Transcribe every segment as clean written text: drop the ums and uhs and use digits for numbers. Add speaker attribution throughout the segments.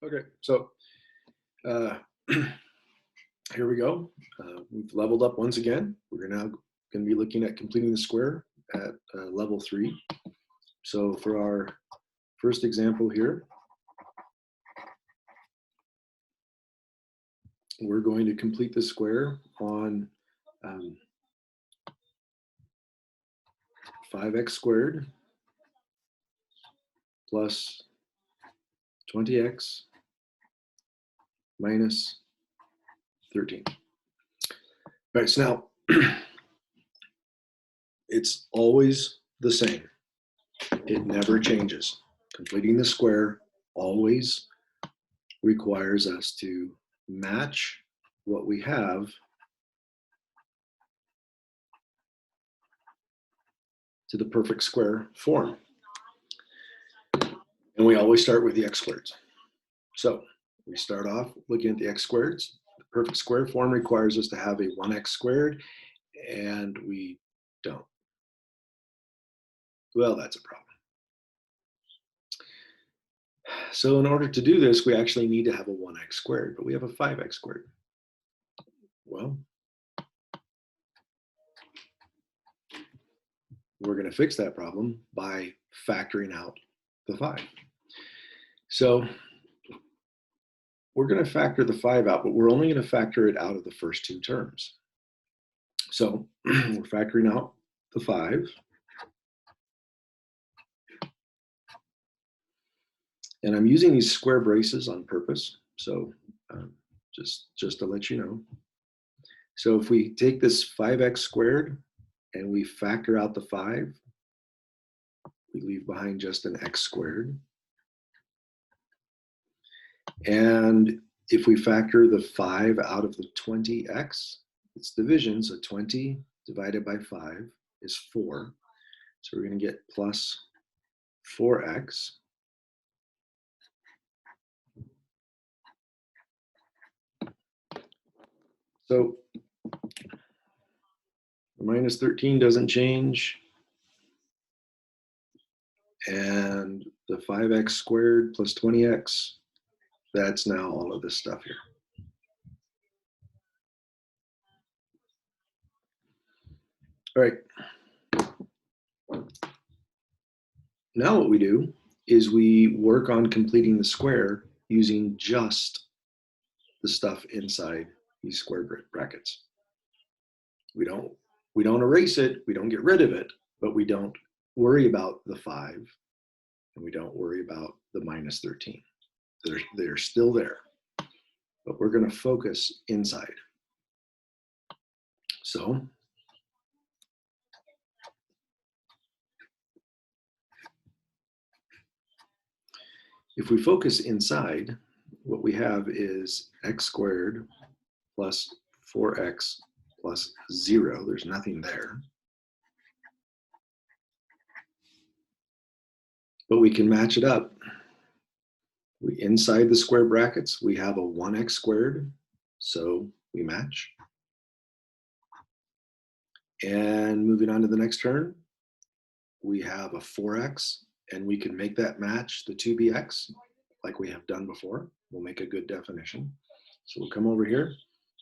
Speaker 1: Okay, so here we go. We've leveled up once again. We're now going to be looking at completing the square at level 3. So for our first example here, we're going to complete the square on 5x squared plus 20x minus 13. All right, so now it's always the same. It never changes. Completing the square always requires us to match what we have to the perfect square form. And we always start with the x squareds. So we start off looking at the x squareds. The perfect square form requires us to have a 1x squared, and we don't. Well, that's a problem. So in order to do this, we actually need to have a 1x squared, but we have a 5x squared. Well, we're going to fix that problem by factoring out the 5. So we're going to factor the 5 out, but we're only going to factor it out of the first 2 terms. So we're factoring out the 5. And I'm using these square braces on purpose, so just to let you know. So if we take this 5x squared and we factor out the 5, we leave behind just an x squared. And if we factor the 5 out of the 20x, it's division, so 20 divided by 5 is 4. So we're going to get plus 4x. So minus 13 doesn't change. And the 5x squared plus 20x, that's now all of this stuff here. All right. Now what we do is we work on completing the square using just the stuff inside these square brackets. We don't erase it, we don't get rid of it, but we don't worry about the 5, and we don't worry about the minus 13. They're still there, but we're going to focus inside. So if we focus inside, what we have is x squared plus 4x plus 0. There's nothing there. But we can match it up. Inside the square brackets, we have a 1x squared, so we match. And moving on to the next term, we have a 4x, and we can make that match the 2bx like we have done before. We'll make a good definition. So we'll come over here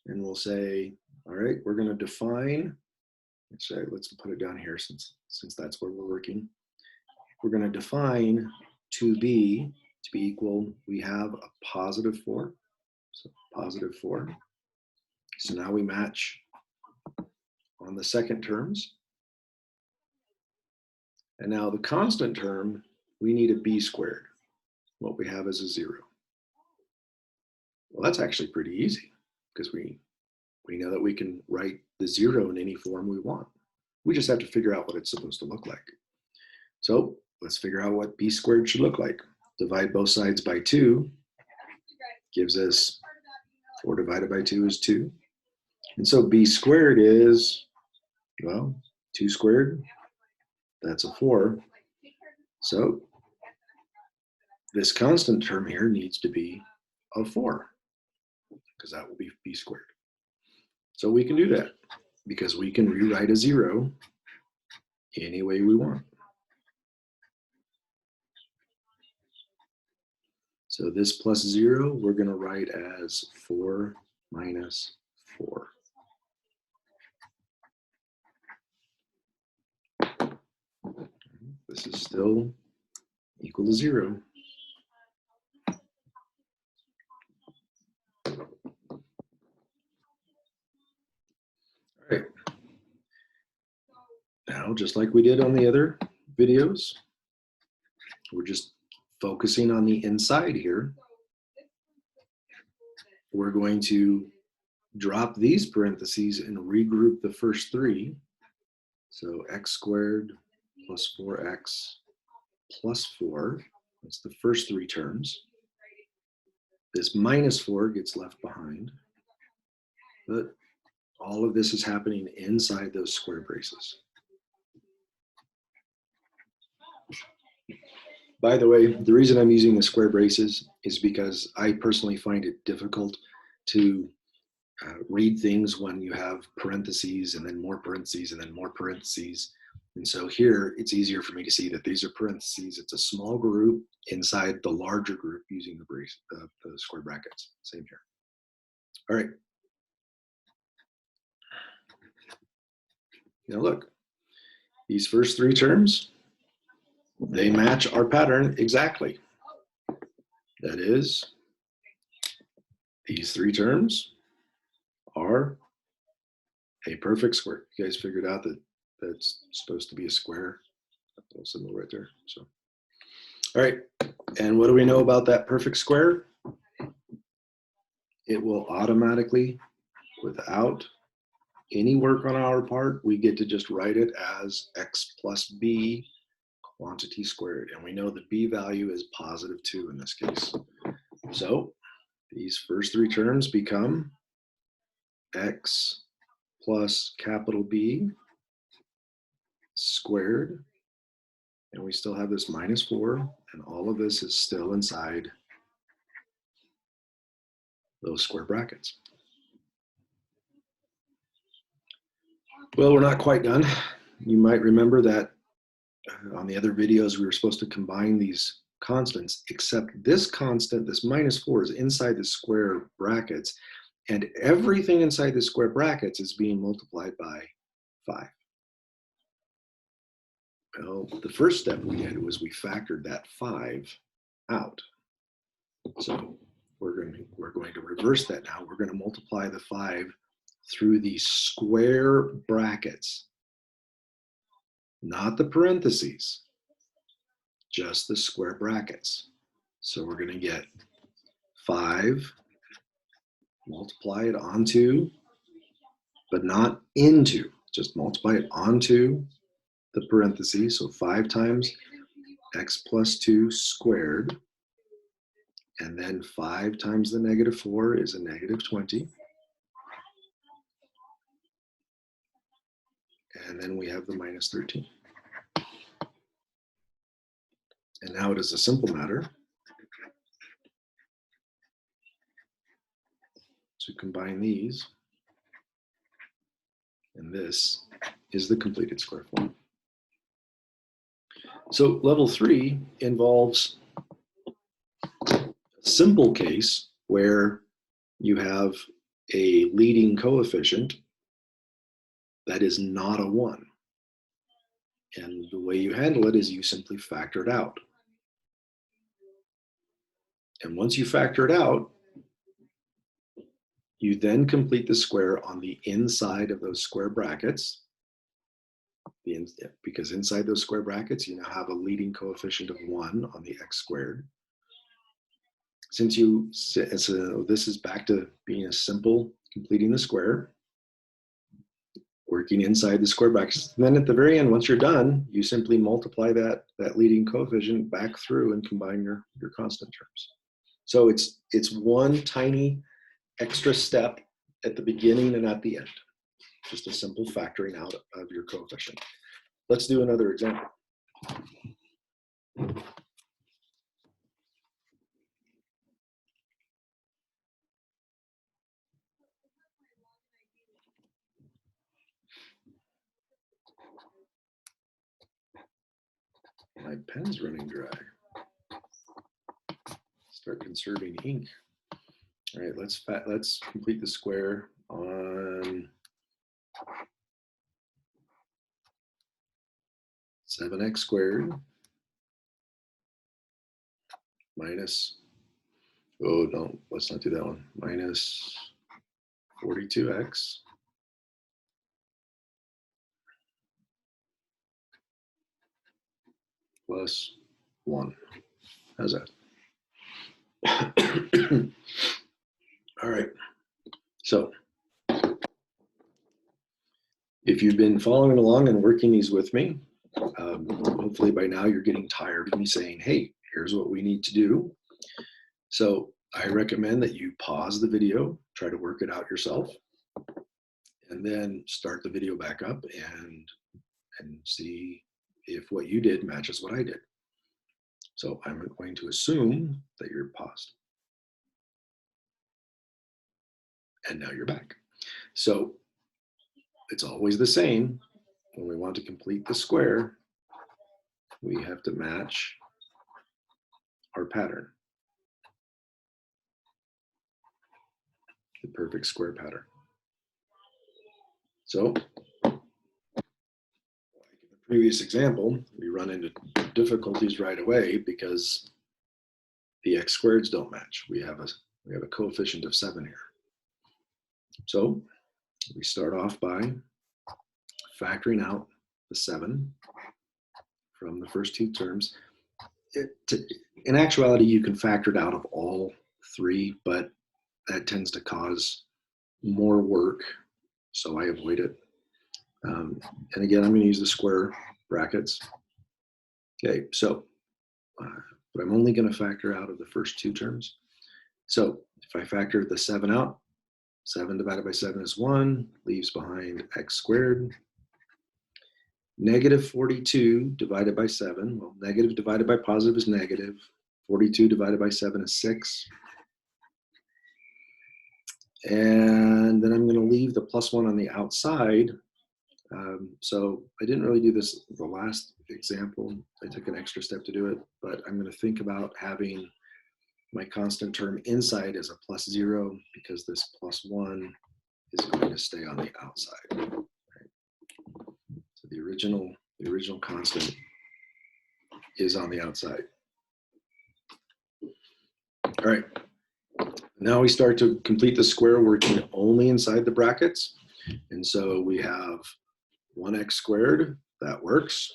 Speaker 1: and we'll say, all right, we're going to define, let's put it down here since that's where we're working. We're going to define 2b to be equal, we have a positive 4, so positive 4. So now we match on the second terms. And now the constant term, we need a b squared. What we have is a 0. Well, that's actually pretty easy because we know that we can write the 0 in any form we want. We just have to figure out what it's supposed to look like. So let's figure out what b squared should look like. Divide both sides by 2 gives us 4 divided by 2 is 2. And so b squared is, well, 2 squared, that's a 4. So this constant term here needs to be a 4 because that will be b squared. So we can do that because we can rewrite a 0 any way we want. So this plus 0, we're going to write as 4 minus 4. This is still equal to 0. All right. Now, just like we did on the other videos, we're just focusing on the inside here. We're going to drop these parentheses and regroup the first 3. So x squared plus 4x plus 4, that's the first 3 terms. This minus 4 gets left behind, but all of this is happening inside those square braces. By the way, the reason I'm using the square braces is because I personally find it difficult to read things when you have parentheses and then more parentheses and then more parentheses. And so here, it's easier for me to see that these are parentheses. It's a small group inside the larger group using the brace, the square brackets. Same here. All right. Now look, these first 3 terms, they match our pattern exactly. That is, these 3 terms are a perfect square. You guys figured out that that's supposed to be a square. That little symbol right there. So, all right. And what do we know about that perfect square? It will automatically, without any work on our part, we get to just write it as x plus b quantity squared. And we know the b value is positive 2 in this case. So these first 3 terms become x plus capital B squared. And we still have this minus 4. And all of this is still inside those square brackets. Well, we're not quite done. You might remember that on the other videos, we were supposed to combine these constants, except this constant, this minus 4, is inside the square brackets, and everything inside the square brackets is being multiplied by 5. Well, the first step we did was we factored that 5 out. So we're going to reverse that now. We're going to multiply the 5 through the square brackets, not the parentheses, just the square brackets. So we're going to get 5, multiply it onto, but not into, just multiply it onto the parentheses. So 5 times x plus 2 squared, and then 5 times the negative 4 is a negative 20. And then we have the minus 13. And now it is a simple matter to combine these, and this is the completed square form. So level 3 involves a simple case where you have a leading coefficient that is not a 1. And the way you handle it is you simply factor it out. And once you factor it out, you then complete the square on the inside of those square brackets. Because inside those square brackets, you now have a leading coefficient of 1 on the x squared. So this is back to being a simple completing the square, working inside the square brackets. And then at the very end, once you're done, you simply multiply that leading coefficient back through and combine your constant terms. So it's one tiny extra step at the beginning and at the end. Just a simple factoring out of your coefficient. Let's do another example. My pen's running dry. Let's Start conserving ink. All right, let's complete the square on 7x squared minus, oh no, let's not do that one, minus 42x plus 1. How's that? All right, so if you've been following along and working these with me, hopefully by now you're getting tired of me saying, hey, here's what we need to do. So I recommend that you pause the video, try to work it out yourself, and then start the video back up and see if what you did matches what I did. So I'm going to assume that you're paused. And now you're back. So it's always the same. When we want to complete the square, we have to match our pattern, the perfect square pattern. So like in the previous example, we run into difficulties right away because the x squareds don't match. We have a coefficient of 7 here. So we start off by factoring out the 7 from the first two terms. In actuality, you can factor it out of all 3, but that tends to cause more work, so I avoid it. And again, I'm going to use the square brackets. Okay, so but I'm only going to factor out of the first 2 terms. So if I factor the 7 out, 7 divided by 7 is 1, leaves behind x squared. Negative 42 divided by 7, well, negative divided by positive is negative. 42 divided by 7 is 6. And then I'm going to leave the plus 1 on the outside. So I didn't really do this the last example. I took an extra step to do it, but I'm going to think about having my constant term inside as a plus 0 because this plus 1 is going to stay on the outside. Right? So the original constant is on the outside. All right. Now we start to complete the square working only inside the brackets. And so we have 1x squared, that works.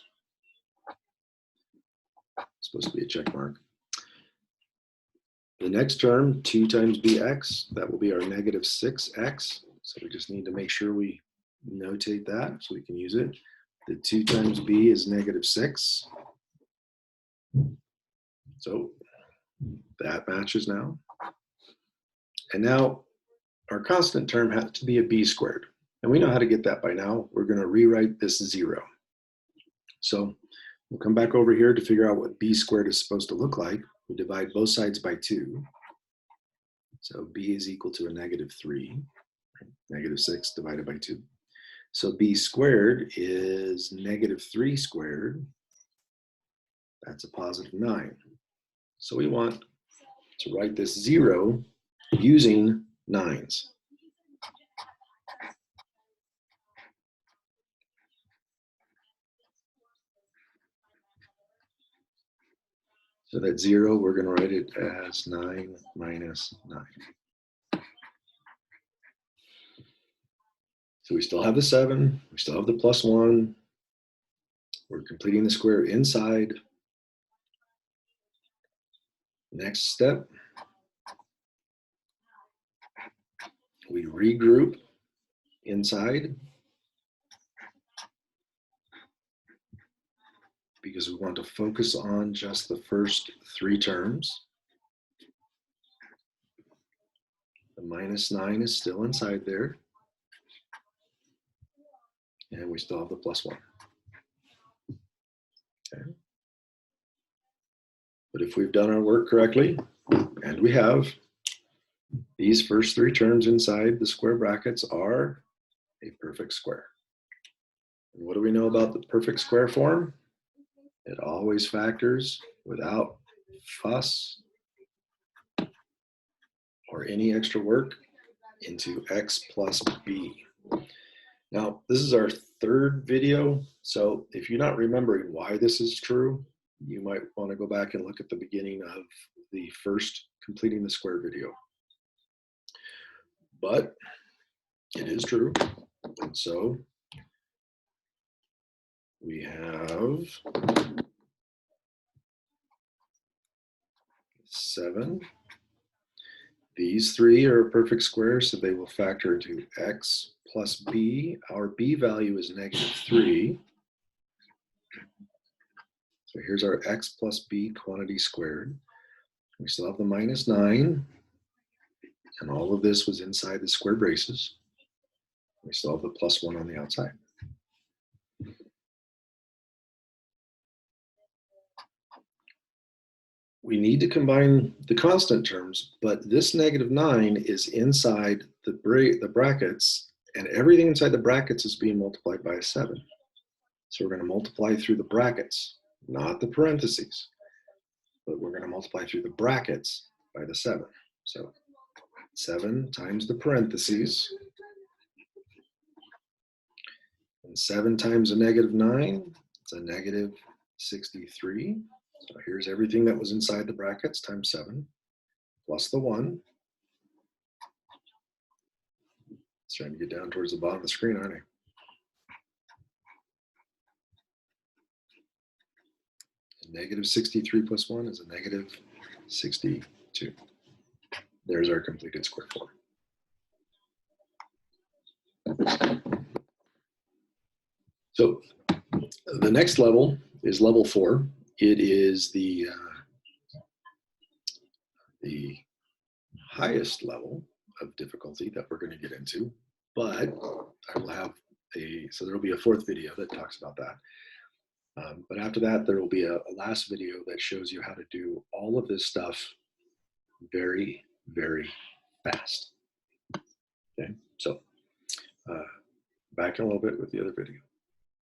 Speaker 1: It's supposed to be a check mark. The next term, 2 times bx, that will be our negative 6x. So we just need to make sure we notate that so we can use it. The 2 times b is negative 6. So that matches now. And now our constant term has to be a b squared. And we know how to get that by now. We're going to rewrite this 0. So we'll come back over here to figure out what b squared is supposed to look like. We divide both sides by 2. So b is equal to a negative 3. Negative 6 divided by 2. So b squared is negative 3 squared. That's a positive 9. So we want to write this 0 using 9s. So that 0, we're going to write it as 9 minus 9. So we still have the 7. We still have the plus 1. We're completing the square inside. Next step, we regroup inside because we want to focus on just the first 3 terms. The minus 9 is still inside there. And we still have the plus 1. Okay. But if we've done our work correctly, and we have, these first 3 terms inside the square brackets are a perfect square. And what do we know about the perfect square form? It always factors without fuss or any extra work into x plus b. Now, this is our third video, so if you're not remembering why this is true, you might want to go back and look at the beginning of the first completing the square video. But it is true, and so we have 7. These three are a perfect square, so they will factor into x plus b. Our b value is -3. So here's our x plus b quantity squared. We still have the -9, and all of this was inside the square braces. We still have the +1 on the outside. We need to combine the constant terms, but this -9 is inside the brackets, and everything inside the brackets is being multiplied by a 7. So we're going to multiply through the brackets, not the parentheses, but we're going to multiply through the brackets by the 7. So 7 times the parentheses, and 7 times a -9, it's a -63. So here's everything that was inside the brackets times 7, plus the 1. It's trying to get down towards the bottom of the screen, aren't I? -63 plus 1 is a -62. There's our completed square form. So the next level is level 4. It is the highest level of difficulty that we're going to get into, but I will have so there will be a 4th video that talks about that. But after that, there will be a last video that shows you how to do all of this stuff very, very fast. Okay, so back in a little bit with the other video.